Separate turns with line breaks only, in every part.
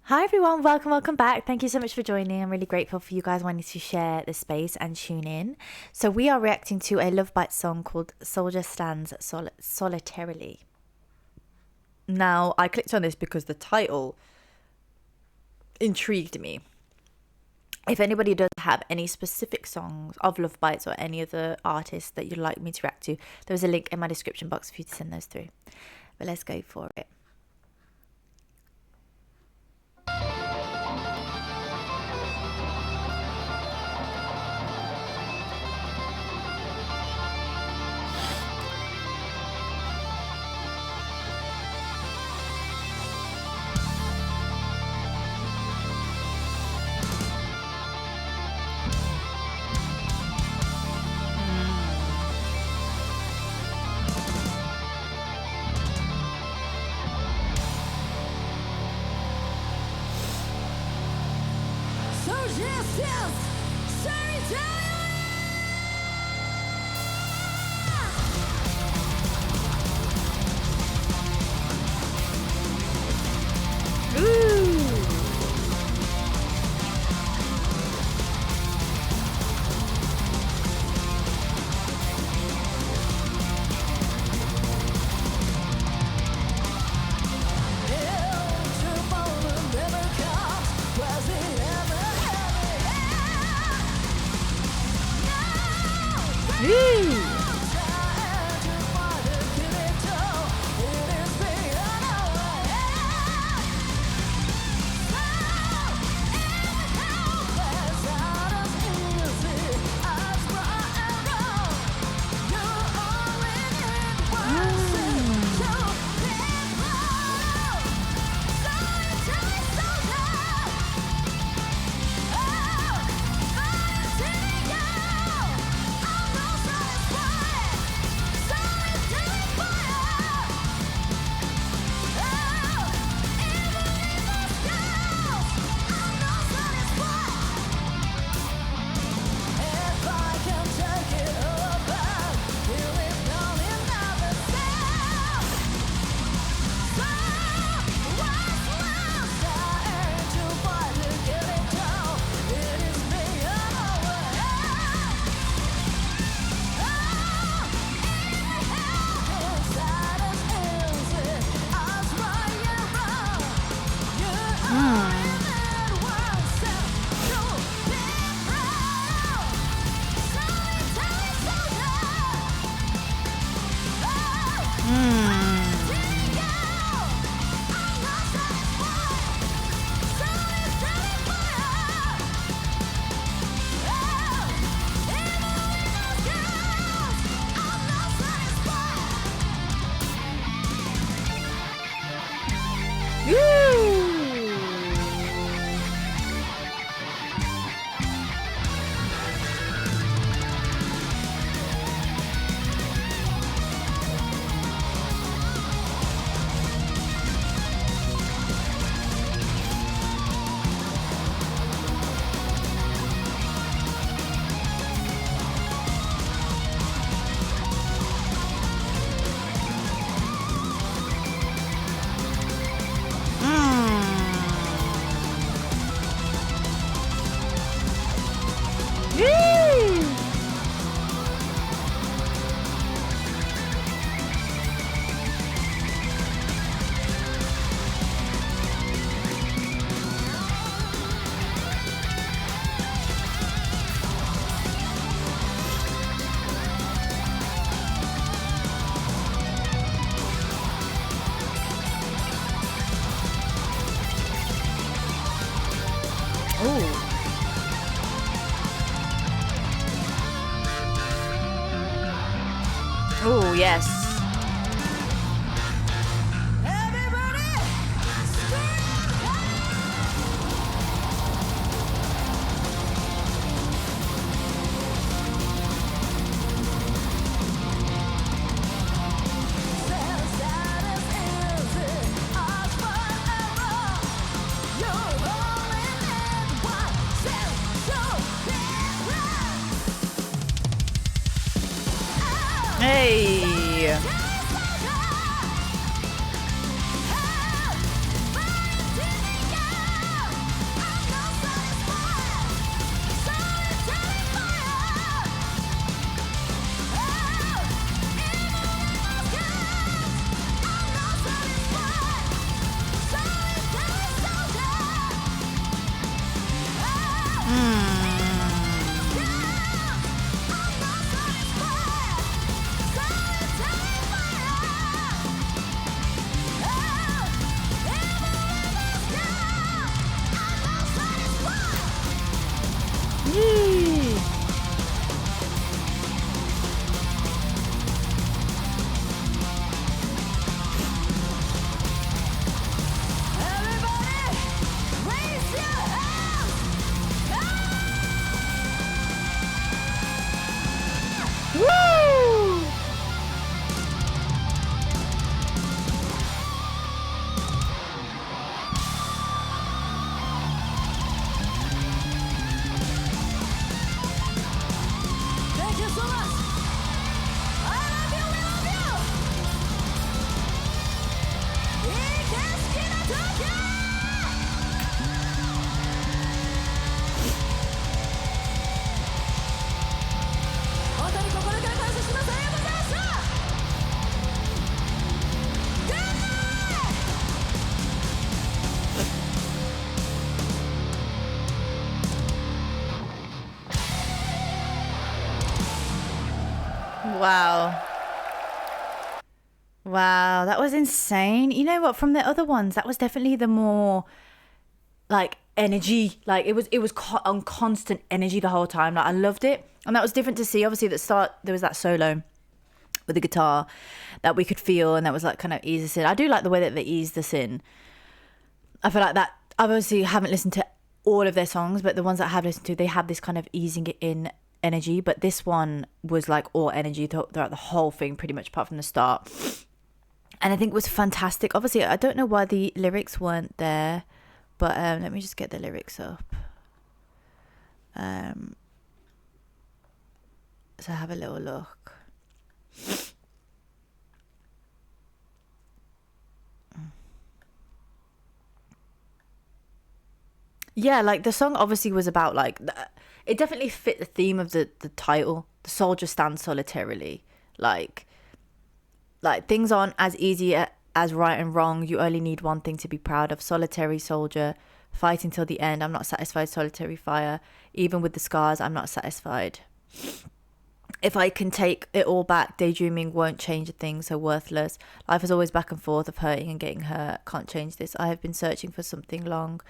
Hi everyone, welcome back. Thank you so much for joining. I'm really grateful for you guys wanting to share the space and tune in. So we are reacting to a Love Bites song called Soldier Stands Solitarily. Now, I clicked on this because the title intrigued me. If anybody does have any specific songs of Love Bites or any other artists that you'd like me to react to, there's a link in my description box for you to send those through. But let's go for it. Oh, yes. Hey. Wow. Wow, that was insane. You know what? From the other ones, that was definitely the more like energy. Like it was on constant energy the whole time. Like I loved it, and that was different to see. Obviously, at the start there was that solo with the guitar that we could feel, and that was like kind of ease us in. I do like the way that they eased us in. I feel like that. I obviously haven't listened to all of their songs, but the ones that I have listened to, they have this kind of easing it in energy. But this one was like all energy throughout the whole thing, pretty much apart from the start. And I think it was fantastic. Obviously, I don't know why the lyrics weren't there, but let me just get the lyrics up. So have a little look. Yeah, like the song obviously was about like it definitely fit the theme of the title. The soldier stands solitarily. Like things aren't as easy as right and wrong. You only need one thing to be proud of. Solitary soldier, fighting till the end. I'm not satisfied. Solitary fire. Even with the scars, I'm not satisfied. If I can take it all back, daydreaming won't change a thing, so worthless. Life is always back and forth of hurting and getting hurt. Can't change this. I have been searching for something long,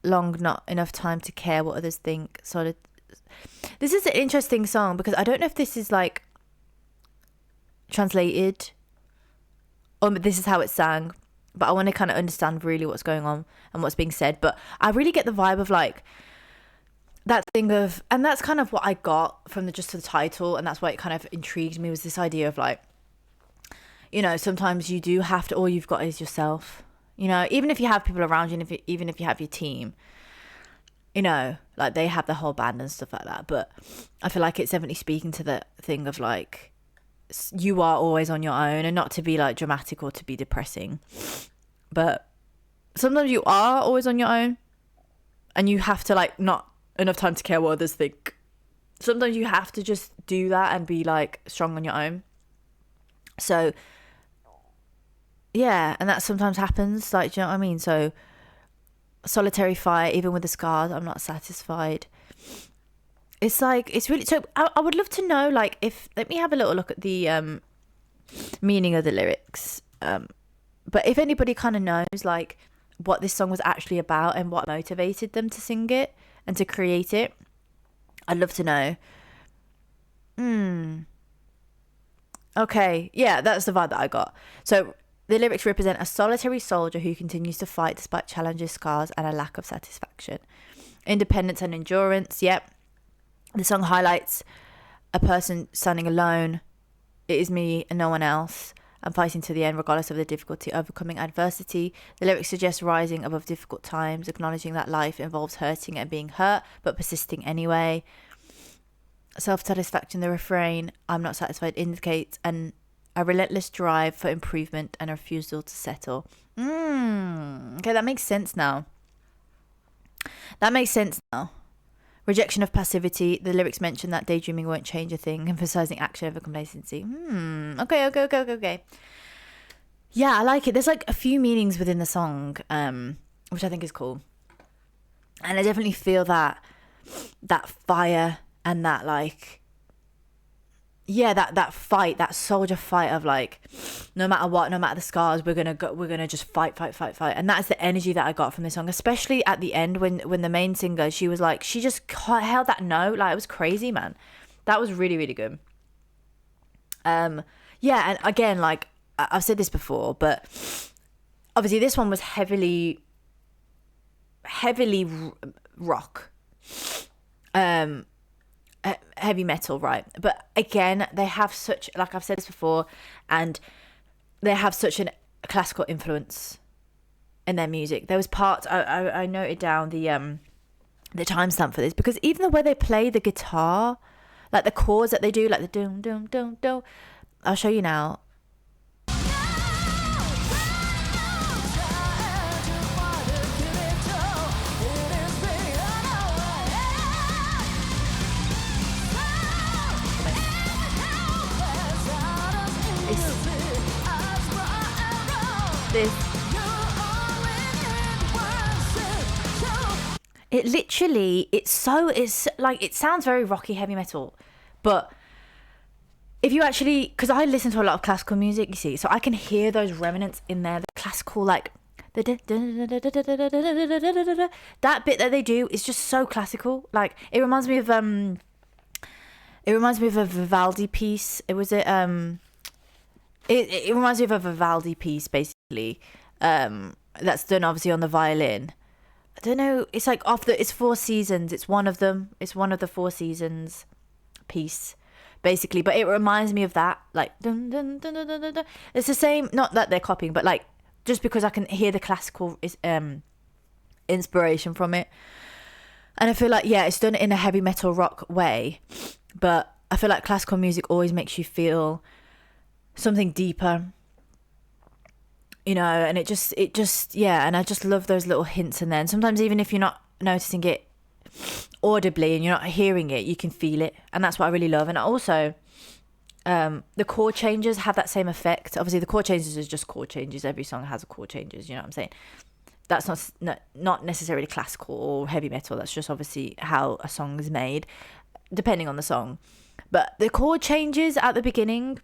not enough time to care what others think. This is an interesting song because I don't know if this is like translated or this is how it's sang, but I want to kind of understand really what's going on and what's being said. But I really get the vibe of like that thing of, and that's kind of what I got from just the title, and that's why it kind of intrigued me, was this idea of like, you know, sometimes you do have to, all you've got is yourself, you know, even if you have people around you, and even if you have your team, you know, like they have the whole band and stuff like that. But I feel like it's definitely speaking to the thing of like, you are always on your own, and not to be like dramatic or to be depressing, but sometimes you are always on your own and you have to like not enough time to care what others think. Sometimes you have to just do that and be like strong on your own. So yeah, and that sometimes happens, like, do you know what I mean? So solitary fire, even with the scars, I'm not satisfied. It's like, it's really, so I would love to know, like, if, let me have a little look at the meaning of the lyrics. But if anybody kind of knows, like, what this song was actually about and what motivated them to sing it and to create it, I'd love to know. Okay, yeah, that's the vibe that I got. So the lyrics represent a solitary soldier who continues to fight despite challenges, scars, and a lack of satisfaction. Independence and endurance, yep. The song highlights a person standing alone. It is me and no one else. I'm fighting to the end, regardless of the difficulty, overcoming adversity. The lyrics suggest rising above difficult times, acknowledging that life involves hurting and being hurt, but persisting anyway. Self-satisfaction, the refrain, I'm not satisfied, indicates a relentless drive for improvement and a refusal to settle. Okay, that makes sense now. Rejection of passivity. The lyrics mention that daydreaming won't change a thing, emphasizing action over complacency. Okay. Yeah, I like it. There's like a few meanings within the song, which I think is cool. And I definitely feel that fire and that like, yeah, that fight, that soldier fight of like, no matter what, no matter the scars, we're gonna just fight. And that's the energy that I got from this song, especially at the end when the main singer, she was like, she just held that note, like it was crazy, man. That was really, really good. Yeah, and again, like I've said this before, but obviously this one was heavily rock, heavy metal, right? But again, they have such, like I've said this before, and they have such a classical influence in their music. There was parts I noted down the timestamp for this, because even the way they play the guitar, like the chords that they do, like the dum dum dum dum, I'll show you now. It literally, it's like, it sounds very rocky heavy metal, but if you actually, because I listen to a lot of classical music, you see, so I can hear those remnants in there, the classical, like that bit that they do is just so classical. Like it reminds me of a Vivaldi piece. It reminds me of a Vivaldi piece, basically, that's done obviously on the violin. I don't know, it's like it's Four Seasons, it's one of them, it's one of the Four Seasons piece, basically, but it reminds me of that, like dun, dun, dun, dun, dun, dun. It's the same, not that they're copying, but like just because I can hear the classical inspiration from it. And I feel like, yeah, it's done in a heavy metal rock way, but I feel like classical music always makes you feel something deeper, you know, and it just yeah, and I just love those little hints in there. And sometimes even if you're not noticing it audibly and you're not hearing it, you can feel it, and that's what I really love. And also the chord changes have that same effect. Obviously the chord changes is just chord changes, every song has a chord changes, you know what I'm saying. That's not necessarily classical or heavy metal, that's just obviously how a song is made depending on the song. But the chord changes at the beginning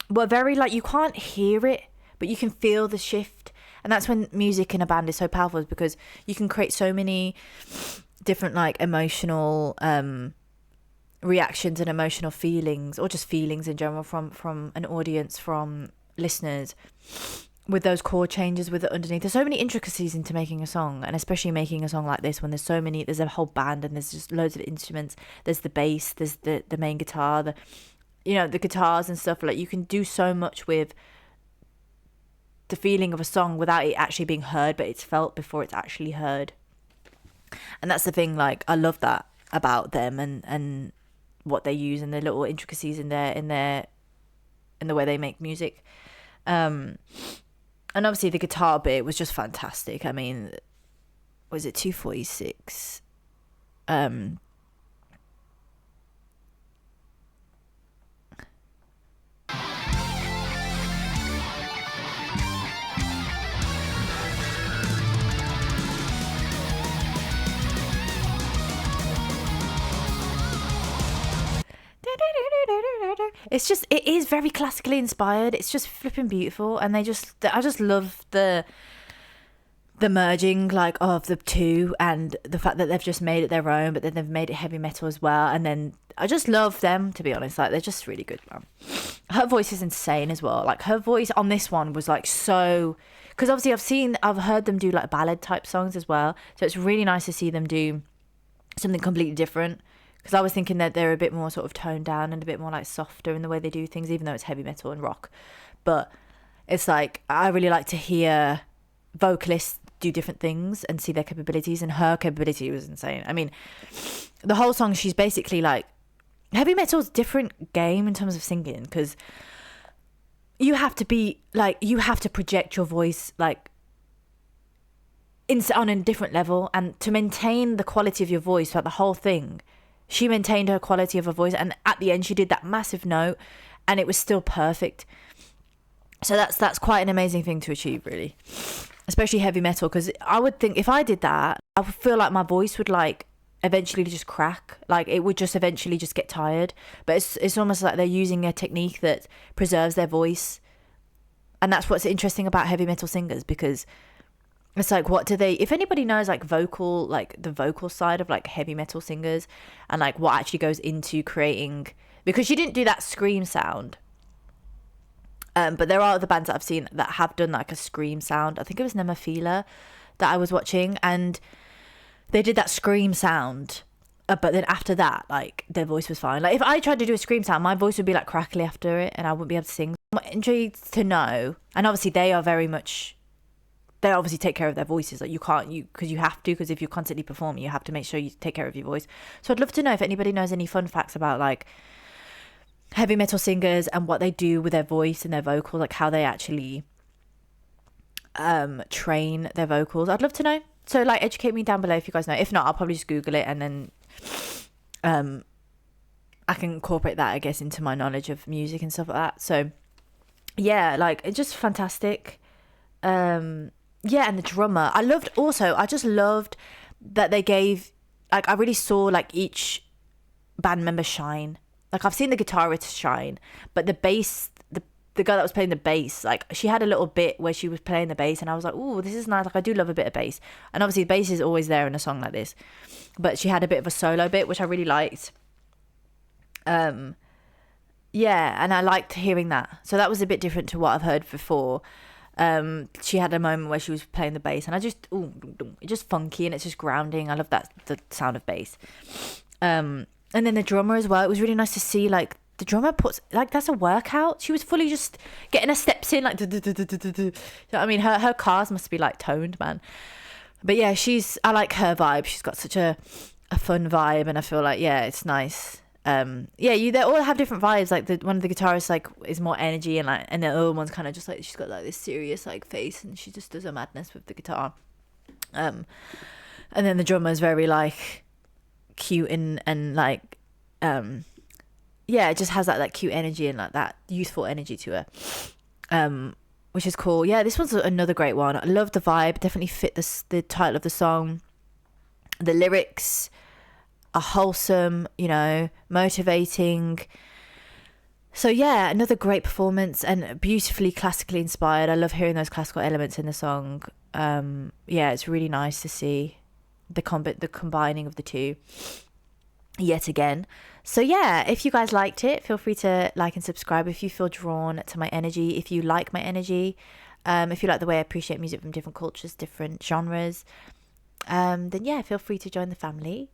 were very, like, you can't hear it, but you can feel the shift. And that's when music in a band is so powerful, is because you can create so many different, like, emotional reactions and emotional feelings, or just feelings in general, from an audience, from listeners, with those chord changes, with it underneath. There's so many intricacies into making a song, and especially making a song like this when there's a whole band and there's just loads of instruments. There's the bass, there's the main guitar, the guitars and stuff. Like, you can do so much with the feeling of a song without it actually being heard, but it's felt before it's actually heard. And that's the thing, like, I love that about them, and what they use, and the little intricacies in the way they make music. And obviously the guitar bit was just fantastic. I mean, was it 246? It is very classically inspired. It's just flipping beautiful, and I just love the merging, like, of the two, and the fact that they've just made it their own, but then they've made it heavy metal as well. And then I just love them, to be honest. Like, they're just really good, man. Her voice is insane as well. Like, her voice on this one was like so, because obviously I've heard them do like ballad type songs as well, so it's really nice to see them do something completely different. Because I was thinking that they're a bit more sort of toned down and a bit more like softer in the way they do things, even though it's heavy metal and rock. But it's like, I really like to hear vocalists do different things and see their capabilities, and her capability was insane. I mean, the whole song, she's basically like, heavy metal's a different game in terms of singing, because you have to be like, you have to project your voice like on a different level, and to maintain the quality of your voice throughout the whole thing. She maintained her quality of her voice, and at the end she did that massive note, and it was still perfect. So that's quite an amazing thing to achieve, really, especially heavy metal. Because I would think if I did that, I would feel like my voice would like eventually just crack, like it would just eventually just get tired. But it's almost like they're using a technique that preserves their voice, and that's what's interesting about heavy metal singers, because it's like, what do they, if anybody knows like the vocal side of like heavy metal singers, and like what actually goes into creating, because she didn't do that scream sound, but there are other bands that I've seen that have done like a scream sound. I think it was Nemophila that I was watching, and they did that scream sound, but then after that, like, their voice was fine. Like, if I tried to do a scream sound, my voice would be like crackly after it, and I wouldn't be able to sing. I'm intrigued to know, and obviously they obviously take care of their voices. Like, because you have to, because if you're constantly performing, you have to make sure you take care of your voice. So I'd love to know if anybody knows any fun facts about like heavy metal singers and what they do with their voice and their vocals, like how they actually train their vocals. I'd love to know. So like, educate me down below if you guys know. If not, I'll probably just Google it, and then I can incorporate that, I guess, into my knowledge of music and stuff like that. So yeah, like, it's just fantastic. Yeah, and the drummer, I just loved that they gave, like, I really saw like each band member shine. like I've seen the guitarist shine, but the bass, the girl that was playing the bass, like she had a little bit where she was playing the bass and I was like, oh, this is nice. Like I do love a bit of bass, and obviously bass is always there in a song like this, but she had a bit of a solo bit which I really liked. Yeah, and I liked hearing that. So that was a bit different to what I've heard before. She had a moment where she was playing the bass and I just, it's just funky and it's just grounding. I love that, the sound of bass. And then the drummer as well. It was really nice to see, like, the drummer puts, like, that's a workout. She was fully just getting her steps in, like, you know what I mean? Her cars must be, like, toned, man. But yeah, I like her vibe. She's got such a fun vibe, and I feel like, yeah, it's nice. They all have different vibes. Like one of the guitarists like is more energy, and the other one's kind of just like, she's got like this serious like face, and she just does a madness with the guitar. And then the drummer is very like cute and like it just has that like cute energy and like that youthful energy to her, which is cool. Yeah, this one's another great one. I love the vibe. Definitely fit the title of the song. The lyrics are wholesome, you know, motivating. So yeah, another great performance and beautifully classically inspired. I love hearing those classical elements in the song. It's really nice to see the combining of the two yet again. So yeah, if you guys liked it, feel free to like and subscribe if you feel drawn to my energy, if you like my energy, if you like the way I appreciate music from different cultures, different genres, then yeah, feel free to join the family.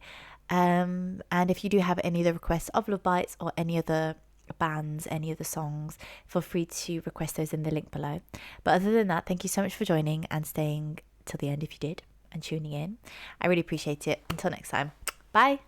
And if you do have any other requests of Love Bites or any other bands, any other songs, feel free to request those in the link below. But other than that, thank you so much for joining and staying till the end if you did, and tuning in. I really appreciate it. Until next time, bye.